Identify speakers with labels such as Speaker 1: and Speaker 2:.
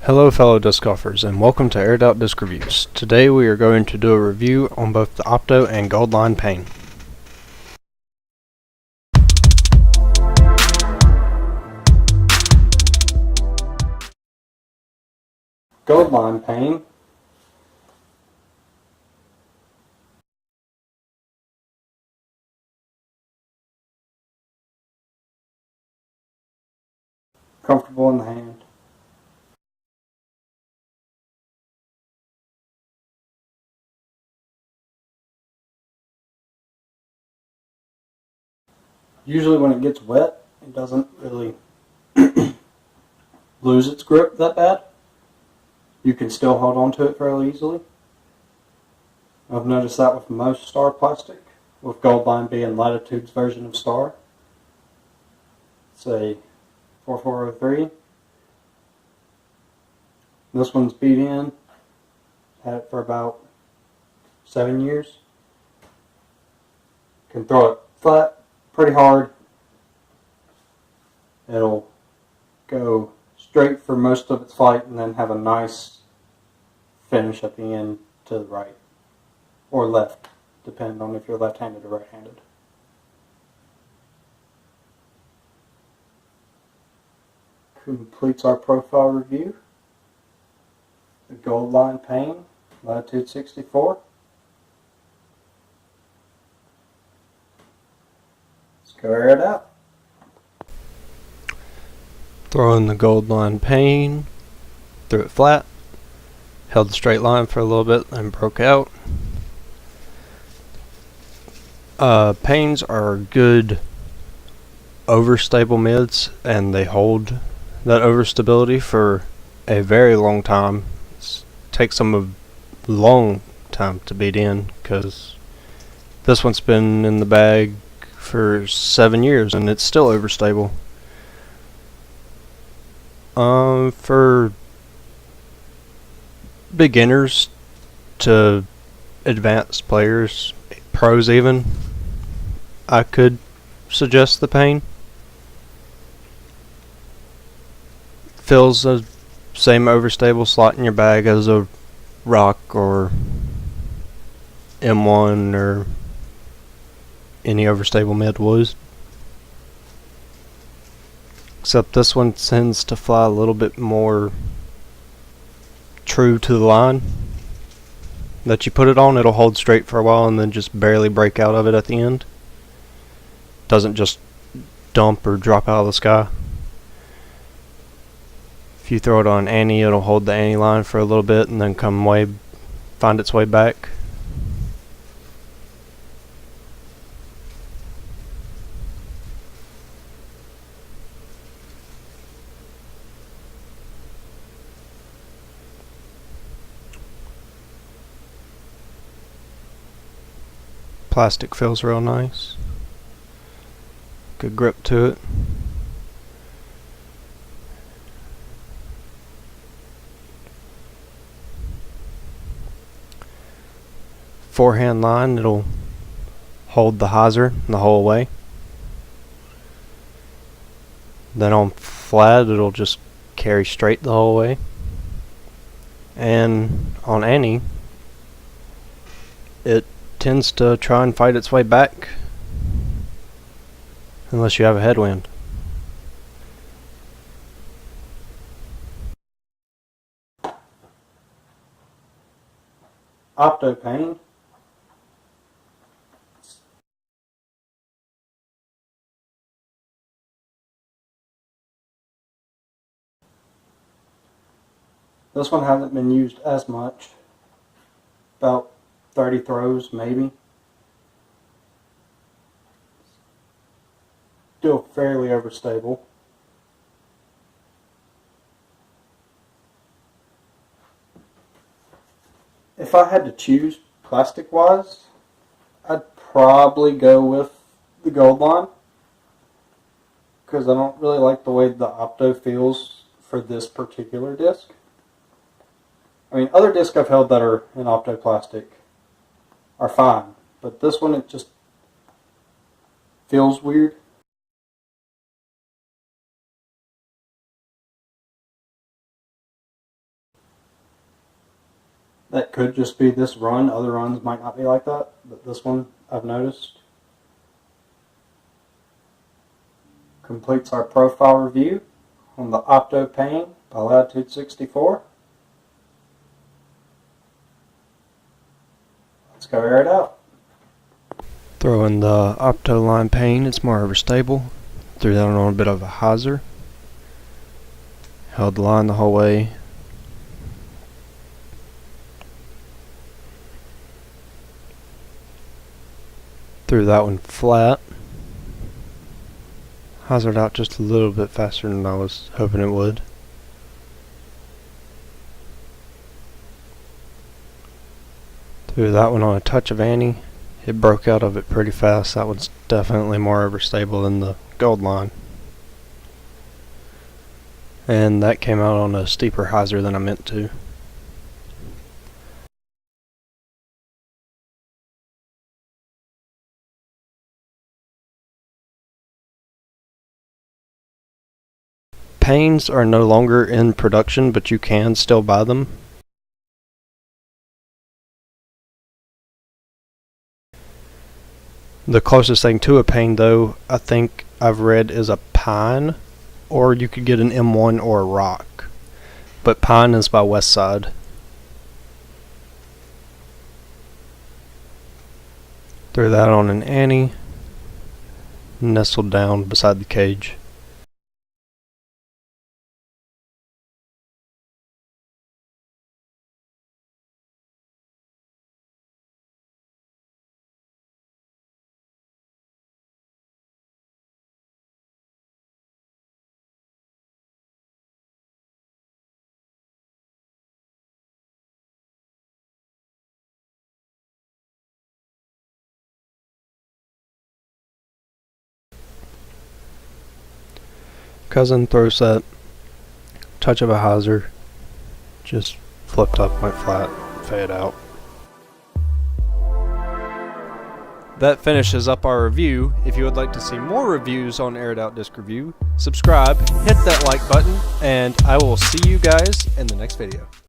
Speaker 1: Hello fellow disc golfers and welcome to Aired Out Disc Reviews. Today we are going to do a review on both the Opto and Gold Line Pain. Gold Line Pain comfortable in the hand. Usually when it gets wet, it doesn't really lose its grip that bad. You can still hold on to it fairly easily. I've noticed that with most Star plastic, with Gold Line being Latitude's version of Star. It's a 4403. This one's beat in. Had it for about 7 years. Can throw it flat pretty hard. It'll go straight for most of its flight and then have a nice finish at the end to the right or left, depending on if you're left-handed or right-handed. Completes our profile review. The Gold Line Pain, Latitude 64. Let's go air it out. Throwing the Gold Line Pain, threw it flat, held the straight line for a little bit, and broke out. Pains are good overstable mids, and they hold that overstability for a very long time. It takes them a long time to beat in, because this one's been in the bag for 7 years and it's still overstable. For beginners to advanced players, pros even, I could suggest the Pain. Feels the same overstable slot in your bag as a Rock or M1 or any overstable mid would. Except this one tends to fly a little bit more true to the line that you put it on. It'll hold straight for a while and then just barely break out of it at the end. Doesn't just dump or drop out of the sky. If you throw it on Annie, it'll hold the Annie line for a little bit and then find its way back. Plastic feels real nice. Good grip to it. Forehand line, it'll hold the hyzer the whole way. Then on flat, it'll just carry straight the whole way. And on Annie, it tends to try and fight its way back unless you have a headwind. Opto Pain. This one hasn't been used as much. About 30 throws maybe. Still fairly overstable. If I had to choose plastic wise, I'd probably go with the Gold Line, because I don't really like the way the Opto feels for this particular disc. I mean, other discs I've held that are in Opto plastic are fine, but this one, it just feels weird. That could just be this run. Other runs might not be like that, but this one I've noticed. Completes our profile review on the Opto pane by Latitude 64. Let's go air it out. Throw in the Opto line pane, it's more overstable. Threw that on a bit of a hyzer. Held the line the whole way. Threw that one flat. Hyzered out just a little bit faster than I was hoping it would. Threw that one on a touch of anti. It broke out of it pretty fast. That one's definitely more overstable than the gold line. And that came out on a steeper hyzer than I meant to. Panes are no longer in production, but you can still buy them. The closest thing to a pane, though, I think I've read is a pine, or you could get an M1 or a rock. But pine is by Westside. Throw that on an anti, nestled down beside the cage. Cousin throws that touch of a hyzer, just flipped up, went flat, fade out. That finishes up our review. If you would like to see more reviews on Aired Out Disc Review, subscribe, hit that like button, and I will see you guys in the next video.